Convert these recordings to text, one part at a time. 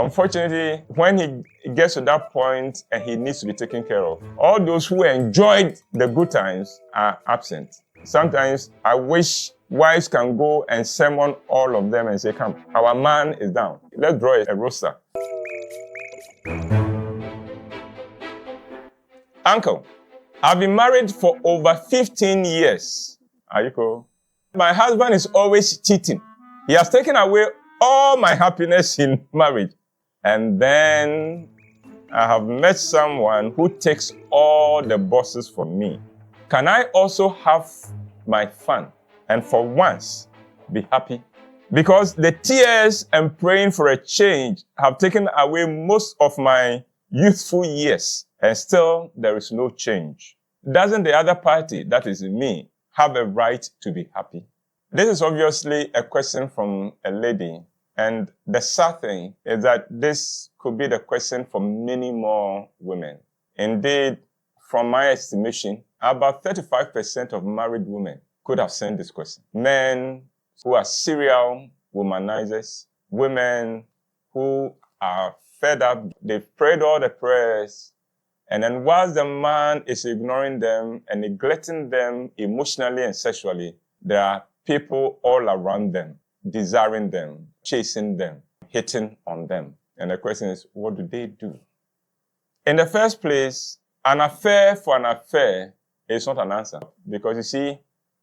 Unfortunately, when he gets to that point and he needs to be taken care of, all those who enjoyed the good times are absent. Sometimes I wish wives can go and summon all of them and say, come, our man is down. Let's draw a roster. Uncle, I've been married for over 15 years. Ayiko. My husband is always cheating. He has taken away all my happiness in marriage. And then I have met someone who takes all the bosses for me. Can I also have my fun and for once be happy? Because the tears and praying for a change have taken away most of my youthful years, and still there is no change. Doesn't the other party, that is me, have a right to be happy? This is obviously a question from a lady. And the sad thing is that this could be the question for many more women. Indeed, from my estimation, about 35% of married women could have sent this question. Men who are serial womanizers, women who are fed up, they've prayed all the prayers, and then whilst the man is ignoring them and neglecting them emotionally and sexually, there are people all around them, desiring them, chasing them, hitting on them. And the question is, what do they do? In the first place, an affair for an affair is not an answer. Because you see,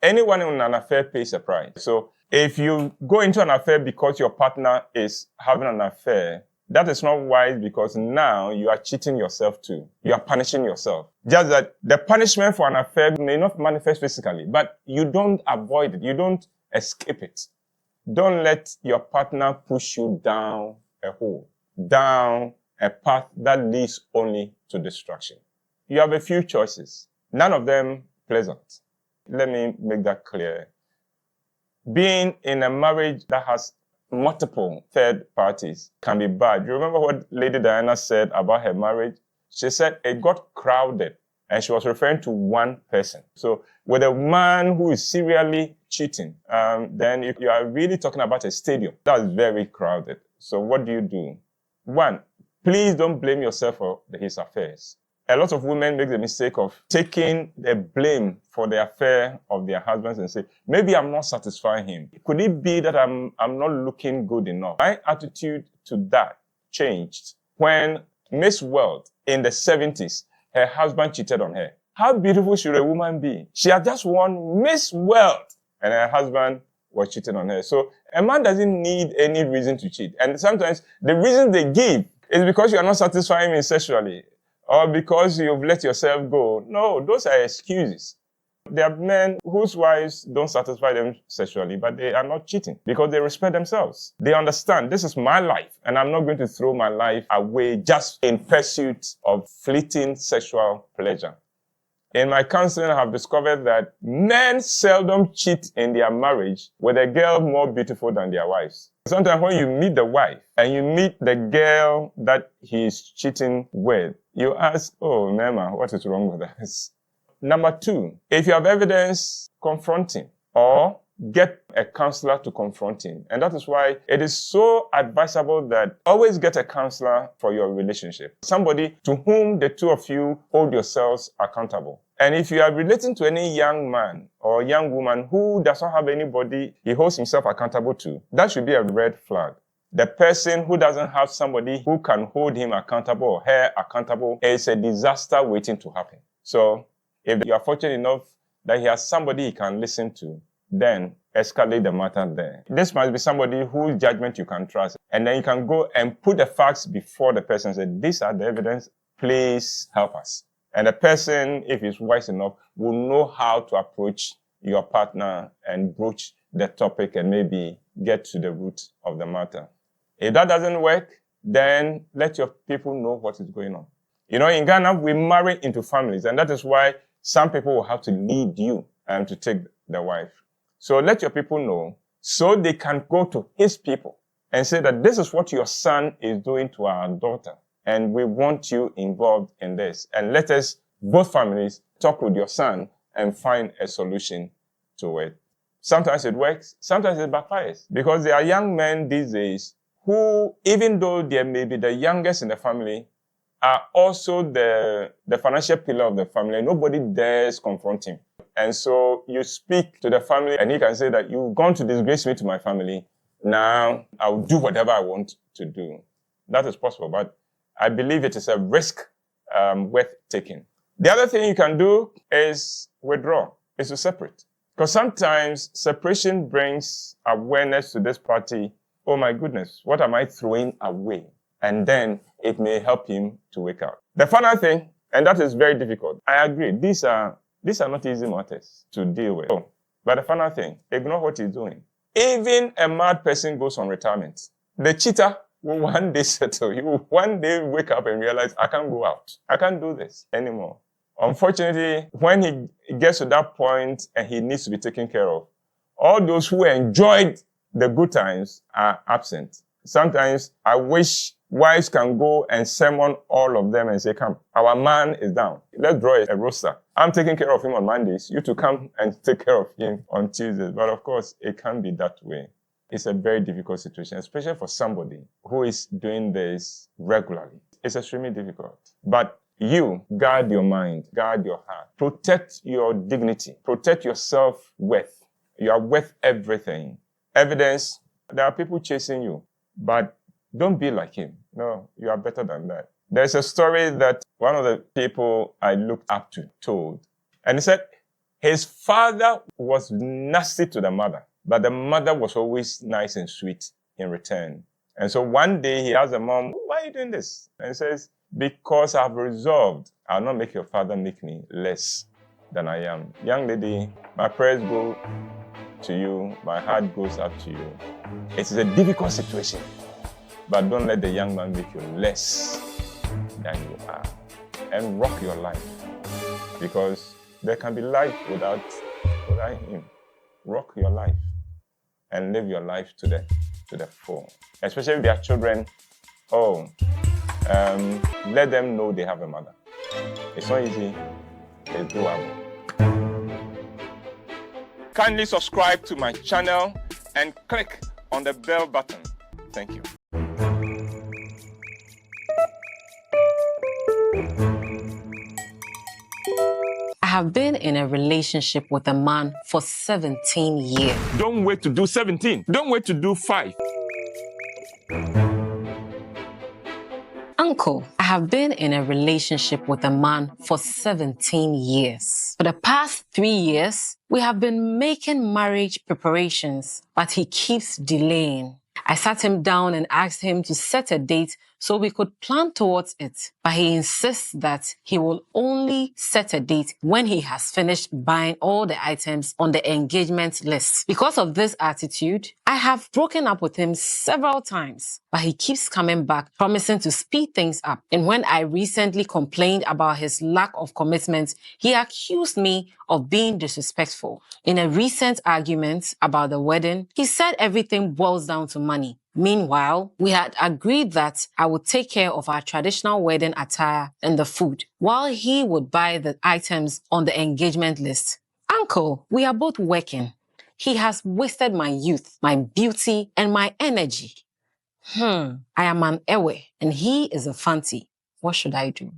anyone in an affair pays a price. So if you go into an affair because your partner is having an affair, that is not wise, because now you are cheating yourself too. You are punishing yourself. Just that the punishment for an affair may not manifest physically, but you don't avoid it. You don't escape it. Don't let your partner push you down a hole, down a path that leads only to destruction. You have a few choices, none of them pleasant. Let me make that clear. Being in a marriage that has multiple third parties can be bad. You remember what Lady Diana said about her marriage? She said it got crowded, and she was referring to one person. So with a man who is serially cheating, then you are really talking about a stadium that is very crowded. So what do? One, please don't blame yourself for his affairs. A lot of women make the mistake of taking the blame for the affair of their husbands and say, maybe I'm not satisfying him. Could it be that I'm not looking good enough? My attitude to that changed when Miss World in the 70s, her husband cheated on her. How beautiful should a woman be? She had just won Miss World and her husband was cheating on her. So a man doesn't need any reason to cheat. And sometimes the reason they give is because you are not satisfying him sexually, or because you've let yourself go. No, those are excuses. There are men whose wives don't satisfy them sexually, but they are not cheating because they respect themselves. They understand this is my life, and I'm not going to throw my life away just in pursuit of fleeting sexual pleasure. In my counseling, I have discovered that men seldom cheat in their marriage with a girl more beautiful than their wives. Sometimes when you meet the wife and you meet the girl that he is cheating with, you ask, oh, Mama, what is wrong with us? Number two, if you have evidence, confront him or get a counselor to confront him. And that is why it is so advisable that always get a counselor for your relationship. Somebody to whom the two of you hold yourselves accountable. And if you are relating to any young man or young woman who does not have anybody he holds himself accountable to, that should be a red flag. The person who doesn't have somebody who can hold him accountable or her accountable is a disaster waiting to happen. So if you are fortunate enough that he has somebody he can listen to, then escalate the matter there. This must be somebody whose judgment you can trust. And then you can go and put the facts before the person and say, these are the evidence, please help us. And the person, if he's wise enough, will know how to approach your partner and broach the topic and maybe get to the root of the matter. If that doesn't work, then let your people know what is going on. You know, in Ghana, we marry into families, and that is why some people will have to lead you to take the wife. So let your people know so they can go to his people and say that this is what your son is doing to our daughter, and we want you involved in this. And let us, both families, talk with your son and find a solution to it. Sometimes it works, sometimes it backfires, because there are young men these days who, even though they may be the youngest in the family, are also the financial pillar of the family. Nobody dares confront him. And so you speak to the family and he can say that you've gone to disgrace me to my family. Now I'll do whatever I want to do. That is possible, but I believe it is a risk worth taking. The other thing you can do is withdraw, is to separate. Because sometimes separation brings awareness to this party. Oh my goodness, what am I throwing away? And then it may help him to wake up. The final thing, and that is very difficult. I agree, these are not easy matters to deal with. But the final thing, ignore what he's doing. Even a mad person goes on retirement. The cheater will one day settle. He will one day wake up and realize, I can't go out. I can't do this anymore. Unfortunately, when he gets to that point and he needs to be taken care of, all those who enjoyed the good times are absent. Sometimes I wish wives can go and summon all of them and say, come, our man is down. Let's draw a roster. I'm taking care of him on Mondays. You two come and take care of him on Tuesdays. But of course, it can't be that way. It's a very difficult situation, especially for somebody who is doing this regularly. It's extremely difficult. But you guard your mind, guard your heart, protect your dignity, protect your self-worth. You are worth everything. Evidence, there are people chasing you, but don't be like him. No, you are better than that. There's a story that one of the people I looked up to told, and he said his father was nasty to the mother, but the mother was always nice and sweet in return. And so one day he asked the mom, why are you doing this? And he says, because I've resolved, I'll not make your father make me less than I am. Young lady, my prayers go to you, my heart goes up to you. It is a difficult situation, but don't let the young man make you less than you are. And rock your life, because there can be life without him. Rock your life and live your life to the full. Especially if they are children, let them know they have a mother. It's not easy, it's doable. Kindly subscribe to my channel and click on the bell button. Thank you. I have been in a relationship with a man for 17 years. Don't wait to do 17. Don't wait to do 5. Uncle, I have been in a relationship with a man for 17 years. For the past 3 years, we have been making marriage preparations, but he keeps delaying. I sat him down and asked him to set a date so we could plan towards it. But he insists that he will only set a date when he has finished buying all the items on the engagement list. Because of this attitude, I have broken up with him several times, but he keeps coming back, promising to speed things up. And when I recently complained about his lack of commitment, he accused me of being disrespectful. In a recent argument about the wedding, he said everything boils down to money. Meanwhile, we had agreed that I would take care of our traditional wedding attire and the food, while he would buy the items on the engagement list. Uncle, we are both working. He has wasted my youth, my beauty, and my energy. I am an ewe, and he is a fanti. What should I do?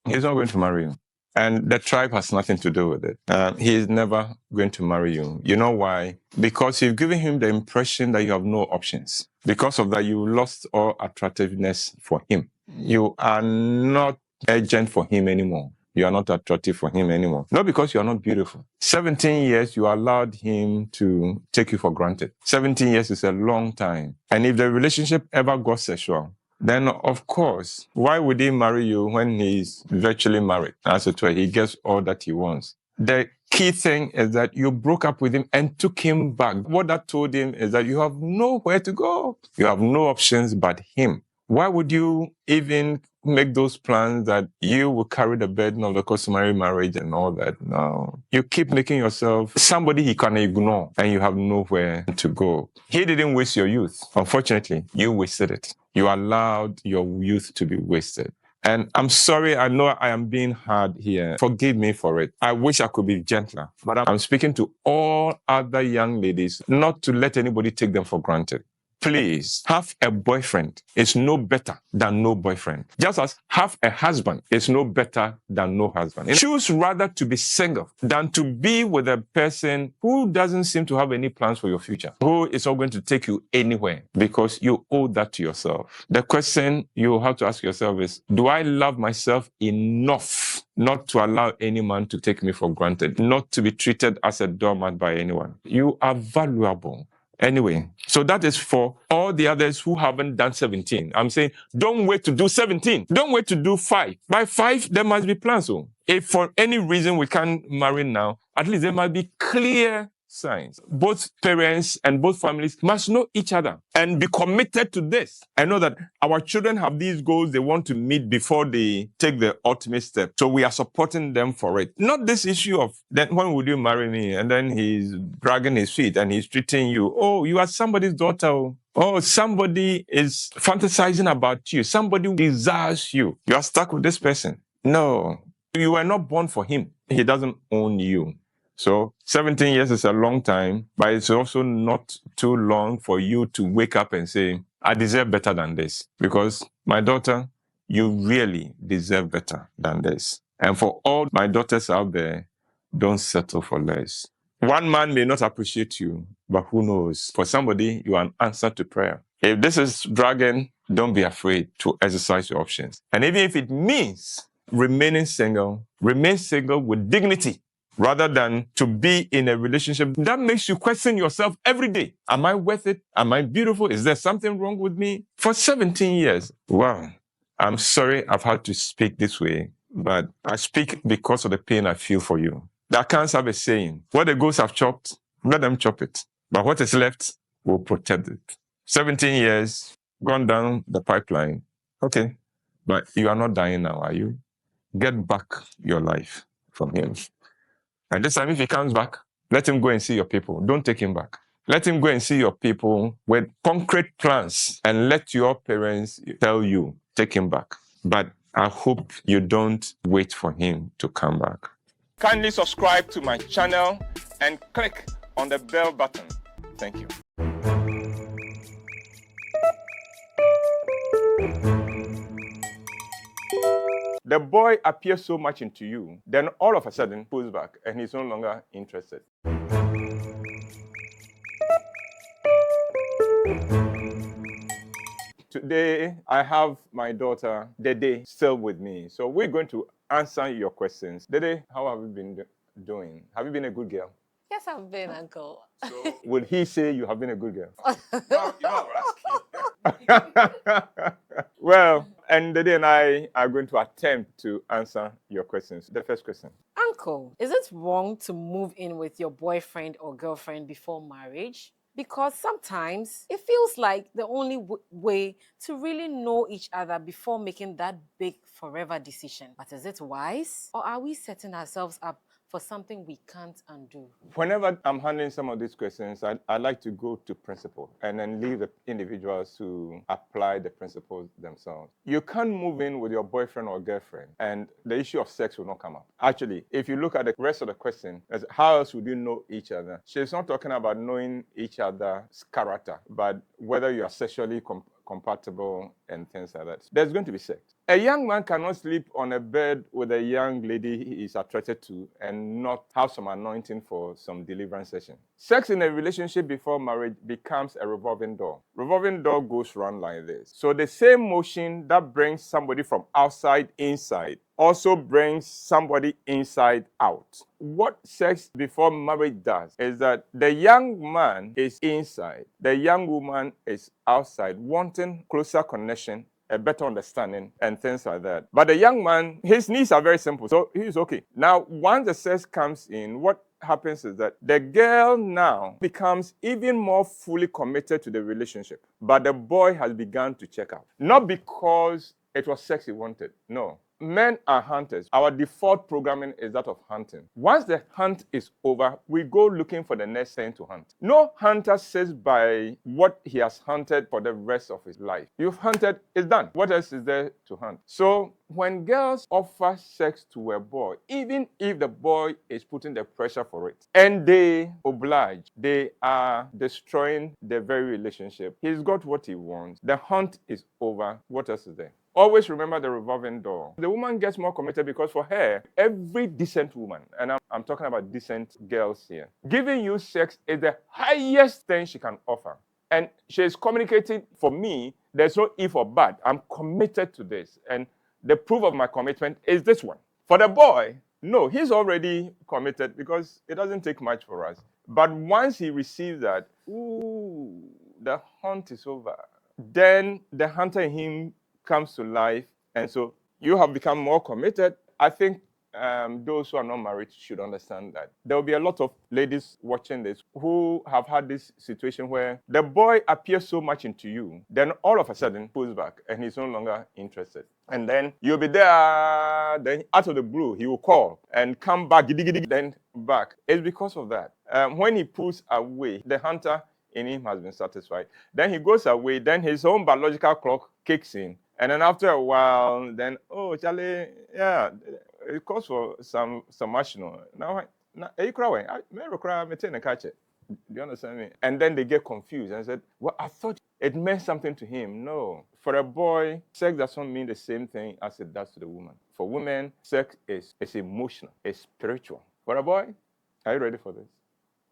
He's not going to marry you. And the tribe has nothing to do with it. He is never going to marry you. You know why? Because you've given him the impression that you have no options. Because of that, you lost all attractiveness for him. You are not urgent for him anymore. You are not attractive for him anymore. Not because you are not beautiful. 17 years, you allowed him to take you for granted. 17 years is a long time. And if the relationship ever got sexual, then of course, why would he marry you when he's virtually married? As it were, he gets all that he wants. The key thing is that you broke up with him and took him back. What that told him is that you have nowhere to go. You have no options but him. Why would you even make those plans that you will carry the burden of the customary marriage and all that? No. You keep making yourself somebody he can ignore and you have nowhere to go. He didn't waste your youth. Unfortunately, you wasted it. You allowed your youth to be wasted. And I'm sorry, I know I am being hard here. Forgive me for it. I wish I could be gentler. But I'm speaking to all other young ladies not to let anybody take them for granted. Please, have a boyfriend is no better than no boyfriend. Just as have a husband is no better than no husband. Choose rather to be single than to be with a person who doesn't seem to have any plans for your future, who is not going to take you anywhere, because you owe that to yourself. The question you have to ask yourself is, do I love myself enough not to allow any man to take me for granted, not to be treated as a doormat by anyone? You are valuable. Anyway, so that is for all the others who haven't done 17. I'm saying, don't wait to do 17. Don't wait to do 5. By 5, there must be plans. So if for any reason we can't marry now, at least there must be clear signs. Both parents and both families must know each other and be committed to this. I know that our children have these goals they want to meet before they take the ultimate step. So we are supporting them for it. Not this issue of, then when will you marry me? And then he's dragging his feet and he's treating you. Oh, you are somebody's daughter. Oh, somebody is fantasizing about you. Somebody desires you. You are stuck with this person. No, you were not born for him. He doesn't own you. So 17 years is a long time, but it's also not too long for you to wake up and say, I deserve better than this. Because my daughter, you really deserve better than this. And for all my daughters out there, don't settle for less. One man may not appreciate you, but who knows? For somebody, you are an answer to prayer. If this is dragging, don't be afraid to exercise your options. And even if it means remaining single, remain single with dignity, rather than to be in a relationship that makes you question yourself every day. Am I worth it? Am I beautiful? Is there something wrong with me? For 17 years. Wow. I'm sorry I've had to speak this way, but I speak because of the pain I feel for you. The accounts have a saying, what the ghosts have chopped, let them chop it. But what is left, will protect it. 17 years, gone down the pipeline. Okay. But you are not dying now, are you? Get back your life from him. And this time, if he comes back, let him go and see your people. Don't take him back. Let him go and see your people with concrete plans and let your parents tell you, take him back. But I hope you don't wait for him to come back. Kindly subscribe to my channel and click on the bell button. Thank you. The boy appears so much into you, then all of a sudden pulls back and he's no longer interested. Today, I have my daughter, Dede, still with me. So we're going to answer your questions. Dede, how have you been doing? Have you been a good girl? Yes, I've been, Uncle. So would he say you have been a good girl? No, you're asking. Well, and Dede and I are going to attempt to answer your questions. The first question. Uncle, is it wrong to move in with your boyfriend or girlfriend before marriage? Because sometimes it feels like the only way to really know each other before making that big forever decision. But is it wise? Or are we setting ourselves up for something we can't undo? Whenever I'm handling some of these questions, I like to go to principle and then leave the individuals to apply the principles themselves. You can't move in with your boyfriend or girlfriend and the issue of sex will not come up. Actually, if you look at the rest of the question, how else would you know each other? She's not talking about knowing each other's character, but whether you are sexually compatible and things like that. There's going to be sex. A young man cannot sleep on a bed with a young lady he is attracted to and not have some anointing for some deliverance session. Sex in a relationship before marriage becomes a revolving door. Revolving door goes round like this. So the same motion that brings somebody from outside inside also brings somebody inside out. What sex before marriage does is that the young man is inside, the young woman is outside, wanting closer connection, a better understanding, and things like that. But the young man, his needs are very simple, so he's okay. Now, once the sex comes in, what happens is that the girl now becomes even more fully committed to the relationship, but the boy has begun to check out. Not because it was sex he wanted, no. Men are hunters. Our default programming is that of hunting. Once the hunt is over, we go looking for the next thing to hunt. No hunter sits by what he has hunted for the rest of his life. You've hunted, it's done. What else is there to hunt? So when girls offer sex to a boy, even if the boy is putting the pressure for it, and they oblige, they are destroying the very relationship. He's got what he wants. The hunt is over. What else is there? Always remember the revolving door. The woman gets more committed because for her, every decent woman, and I'm talking about decent girls here, giving you sex is the highest thing she can offer. And she's communicating, for me, there's no if or but. I'm committed to this. And the proof of my commitment is this one. For the boy, no, he's already committed because it doesn't take much for us. But once he receives that, ooh, the hunt is over. Then the hunter in him comes to life, and so you have become more committed. I think those who are not married should understand that. There will be a lot of ladies watching this who have had this situation where the boy appears so much into you, then all of a sudden pulls back and he's no longer interested. And then you'll be there, then out of the blue, he will call and come back, then back. It's because of that. When he pulls away, the hunter in him has been satisfied. Then he goes away, then his own biological clock kicks in. And then after a while, then, oh, Charlie, yeah, it calls for some action. Now, you cry, do you understand me? And then they get confused and said, well, I thought it meant something to him. No. For a boy, sex doesn't mean the same thing as it does to the woman. For women, sex is emotional, it's spiritual. For a boy, are you ready for this?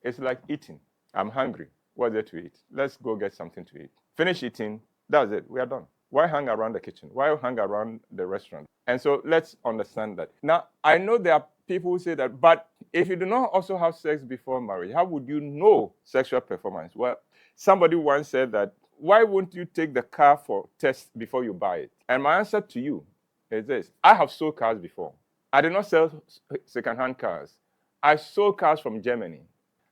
It's like eating. I'm hungry. What's there to eat? Let's go get something to eat. Finish eating. That's it. We are done. Why hang around the kitchen? Why hang around the restaurant? And so let's understand that. Now, I know there are people who say that, but if you do not also have sex before marriage, how would you know sexual performance? Well, somebody once said that, why won't you take the car for test before you buy it? And my answer to you is this. I have sold cars before. I did not sell second-hand cars. I sold cars from Germany.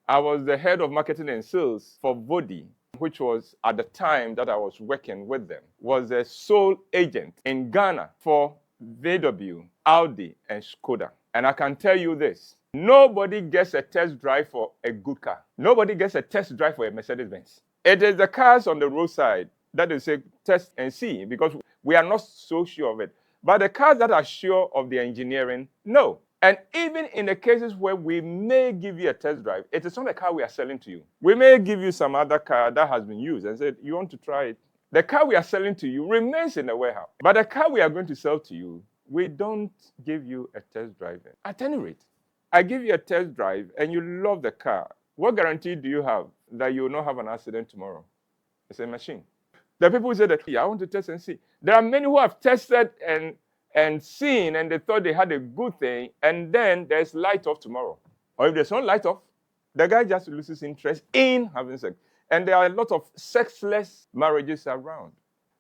I was the head of marketing and sales for Vodi, which was at the time that I was working with them, was a sole agent in Ghana for VW, Audi, and Skoda. And I can tell you this, nobody gets a test drive for a good car. Nobody gets a test drive for a Mercedes-Benz. It is the cars on the roadside that they say test and see, because we are not so sure of it. But the cars that are sure of the engineering, no. And even in the cases where we may give you a test drive, it is not the car we are selling to you. We may give you some other car that has been used and said, you want to try it? The car we are selling to you remains in the warehouse. But the car we are going to sell to you, we don't give you a test drive. At any rate, I give you a test drive and you love the car. What guarantee do you have that you will not have an accident tomorrow? It's a machine. The people who say that, yeah, I want to test and see. There are many who have tested and seen, and they thought they had a good thing, and then there's light off tomorrow. Or if there's no light off, the guy just loses interest in having sex. And there are a lot of sexless marriages around.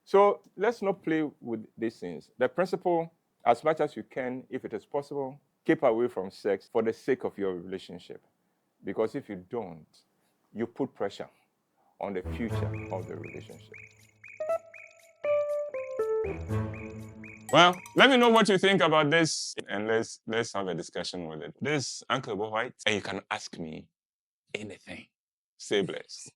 So let's not play with these things. The principle, as much as you can, if it is possible, keep away from sex for the sake of your relationship. Because if you don't, you put pressure on the future of the relationship. Well, let me know what you think about this, and let's have a discussion with it. This is Uncle Ebo Whyte, and you can ask me anything. Stay blessed.